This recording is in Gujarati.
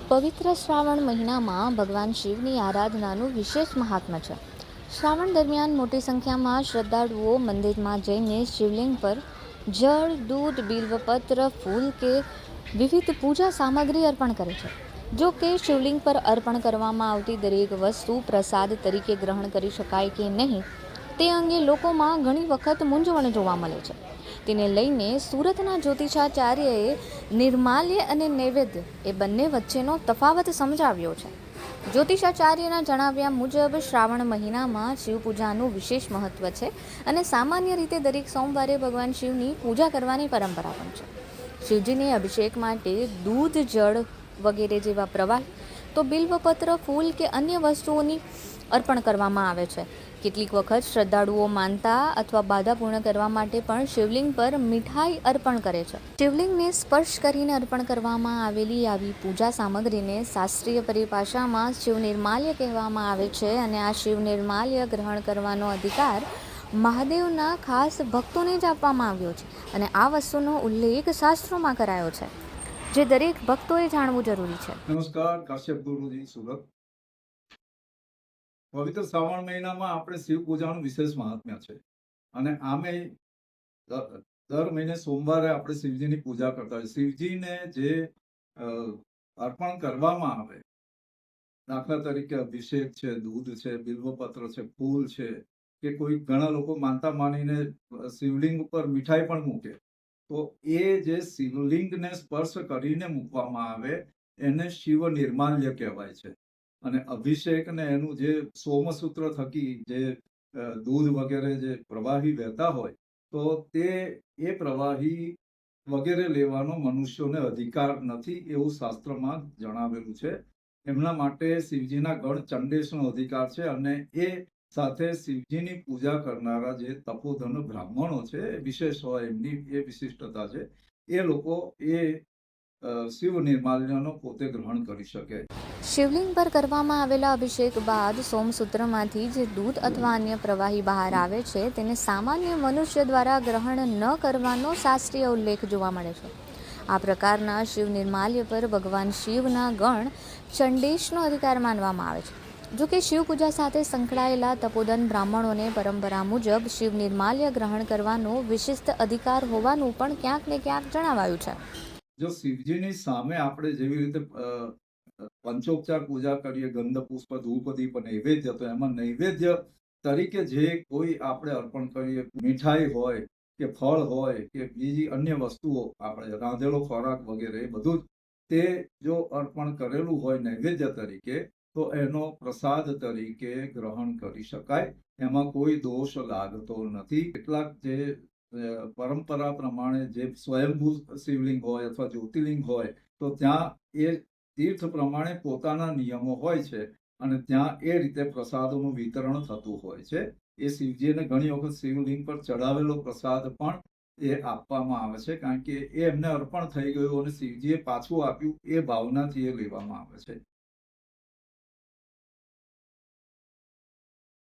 પવિત્ર શ્રાવણ મહિનામાં ભગવાન શિવની આરાધનાનું વિશેષ મહાત્મ્ય છે. શ્રાવણ દરમિયાન મોટી સંખ્યામાં શ્રદ્ધાળુઓ મંદિરમાં જઈને શિવલિંગ પર જળ, દૂધ, બિલ્વપત્ર, ફૂલ કે વિવિધ પૂજા સામગ્રી અર્પણ કરે છે. જો કે શિવલિંગ પર અર્પણ કરવામાં આવતી દરેક વસ્તુ પ્રસાદ તરીકે ગ્રહણ કરી શકાય કે નહીં, તે અંગે લોકોમાં ઘણી વખત મૂંઝવણ જોવા મળે છે. તેને લઈને સુરતના જ્યોતિષાચાર્યએ નિર્માલ્ય અને નૈવેદ્ય એ બંને વચ્ચેનો તફાવત સમજાવ્યો છે. જ્યોતિષાચાર્યના જણાવ્યા મુજબ શ્રાવણ મહિનામાં શિવ પૂજાનું વિશેષ મહત્વ છે અને સામાન્ય રીતે દરેક સોમવારે ભગવાન શિવની પૂજા કરવાની પરંપરા પણ છે. શિવજીને અભિષેક માટે દૂધ, જળ વગેરે જેવા પ્રવાહી તો બિલ્વપત્ર, ફૂલ કે અન્ય વસ્તુઓની અર્પણ કરવામાં આવે છે. કેટલીક વખત શ્રદ્ધાળુઓ માનતા અથવા બાધા પૂર્ણ કરવા માટે પણ શિવલિંગ પર મીઠાઈ અર્પણ કરે છે. શિવલિંગને સ્પર્શ કરીને અર્પણ કરવામાં આવેલી આવી પૂજા સામગ્રીને શાસ્ત્રીય પરિભાષામાં શિવ નિર્માલ્ય કહેવામાં આવે છે અને આ શિવ નિર્માલ્ય ગ્રહણ કરવાનો અધિકાર મહાદેવના ખાસ ભક્તોને જ આપવામાં આવ્યો છે અને આ વસ્તુનો ઉલ્લેખ શાસ્ત્રોમાં કરાયો છે, જે દરેક ભક્તોએ જાણવું જરૂરી છે. નમસ્કાર, કાશ્યપ ગુરુજી, સુરત. પવિત્ર શ્રાવણ મહિનામાં આપણે શિવ પૂજાનું વિશેષ મહાત્મ્ય છે અને આમે દર મહિને સોમવારે આપણે શિવજીની પૂજા કરતા હોય. શિવજીને જે અર્પણ કરવામાં આવે, દાખલા તરીકે અભિષેક છે, દૂધ છે, બિલ્વપત્ર છે, ફૂલ છે, કે કોઈ ઘણા લોકો માનતા માનીને શિવલિંગ ઉપર મીઠાઈ પણ મૂકે, તો એ જે શિવલિંગને સ્પર્શ કરીને મૂકવામાં આવે એને શિવ નિર્માલ્ય કહેવાય છે. અને અભિષેક ને એનું જે સોમસૂત્ર થકી જે દૂધ વગેરે જે પ્રવાહી વહેતા હોય, તો એ પ્રવાહી વગેરે લેવાનો મનુષ્યોને અધિકાર નથી એવું શાસ્ત્રમાં જણાવેલું છે. એમના માટે શિવજીના ગણ ચંડેશનો અધિકાર છે અને એ સાથે શિવજીની પૂજા કરનારા જે તપોધન બ્રાહ્મણો છે, વિશેષ હોય એમની એ વિશિષ્ટતા છે, એ લોકો એ શિવ નિર્માલ્યનો પોતે ગ્રહણ કરી શકે. શિવલિંગ પર કરવામાં આવેલા અભિષેક બાદ સોમસૂત્રમાંથી જે દૂધ અથવા અન્ય પ્રવાહી બહાર આવે છે, તેને સામાન્ય મનુષ્ય દ્વારા ગ્રહણ ન કરવાનો શાસ્ત્રીય ઉલ્લેખ જોવા મળે છે. આ પ્રકારના શિવ નિર્માલ્ય પર ભગવાન શિવના ગણ ચંડેશનો અધિકાર માનવામાં આવે છે. જો કે શિવ પૂજા સાથે સંકળાયેલા તપોધન બ્રાહ્મણોને પરંપરા મુજબ શિવ નિર્માલ્ય ગ્રહણ કરવાનો વિશિષ્ટ અધિકાર હોવાનું પણ ક્યાંક ને ક્યાંક જણાવાયું છે. જો શિવજીની સામે આપણે જેવી રીતે પંચોપચાર પૂજા કરીએ, ગંધ, પુષ્પ, ધૂપ, દીપ, નૈવેદ્ય, તો એમાં નૈવેદ્ય તરીકે જે કોઈ આપણે અર્પણ કરીએ, મીઠાઈ હોય કે ફળ હોય કે બીજી અન્ય વસ્તુઓ, આપણે રાંધેલો ખોરાક વગેરે, બધું જ તે જો અર્પણ કરેલું હોય નૈવેદ્ય તરીકે, તો એનો પ્રસાદ તરીકે ગ્રહણ કરી શકાય. એમાં કોઈ દોષ લાગતો નથી. કેટલાક જે પરંપરા પ્રમાણે જે સ્વયંભૂ શિવલિંગ હોય અથવા જ્યોતિર્લિંગ હોય, તો ત્યાં એ તીર્થ પ્રમાણે પોતાના નિયમો હોય છે અને ત્યાં એ રીતે પ્રસાદોનું વિતરણ થતું હોય છે. એ શિવજીને ઘણી વખત શિવલિંગ પર ચડાવેલો પ્રસાદ પણ એ આપવામાં આવે છે, કારણ કે એ એમને અર્પણ થઈ ગયું અને શિવજીએ પાછું આપ્યું એ ભાવનાથી એ લેવામાં આવે છે.